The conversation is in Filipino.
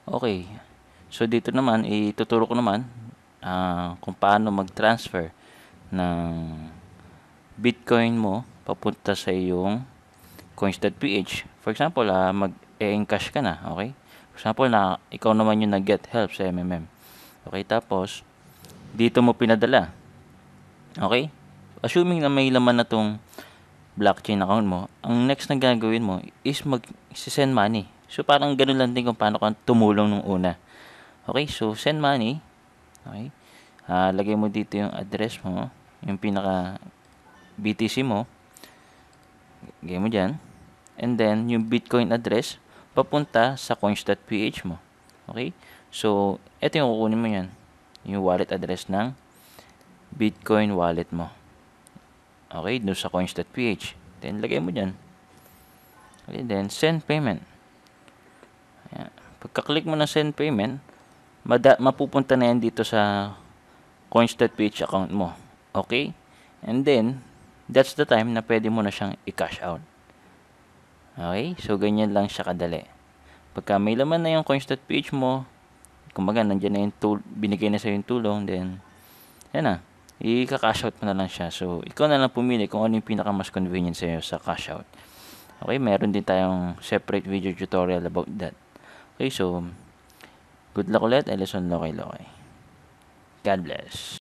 Okay. So, dito naman, ituturo ko naman kung paano mag-transfer ng Bitcoin mo papunta sa iyong coins.ph. For example, mag-e-encash ka na, okay? For example, na ikaw naman yung nag-get help sa MMM. Okay, tapos, dito mo pinadala. Okay? Assuming na may laman na tong blockchain account mo, ang next na gagawin mo is mag-send money. So, parang ganun lang din kung paano ka tumulong nung una. Okay, so send money. Okay. Lagay mo dito yung address mo, yung pinaka BTC mo. Lagay mo dyan. And then, yung Bitcoin address, papunta sa coins.ph mo. Okay? So, ito yung kukunin mo yan. Yung wallet address ng Bitcoin wallet mo. Okay? Doon sa coins.ph. Then, lagay mo dyan. Okay, then, send payment. Ayan. Pagka-click mo na send payment, mapupunta na yan dito sa coins.ph account mo. Okay? And then, that's the time na pwede mo na siyang i-cash out. Okay? So, ganyan lang siya kadali. Pagka may laman na yung coins.ph mo, kumbaga, nandiyan na yung binigay na sa yung tulong, then, yan na. I-cash out mo na lang siya. So, ikaw na lang pumili kung ano yung pinaka mas convenient sa iyo sa cash out. Okay? Meron din tayong separate video tutorial about that. Okay? So, good luck ulit. Ellison Lokay Lokay. God bless.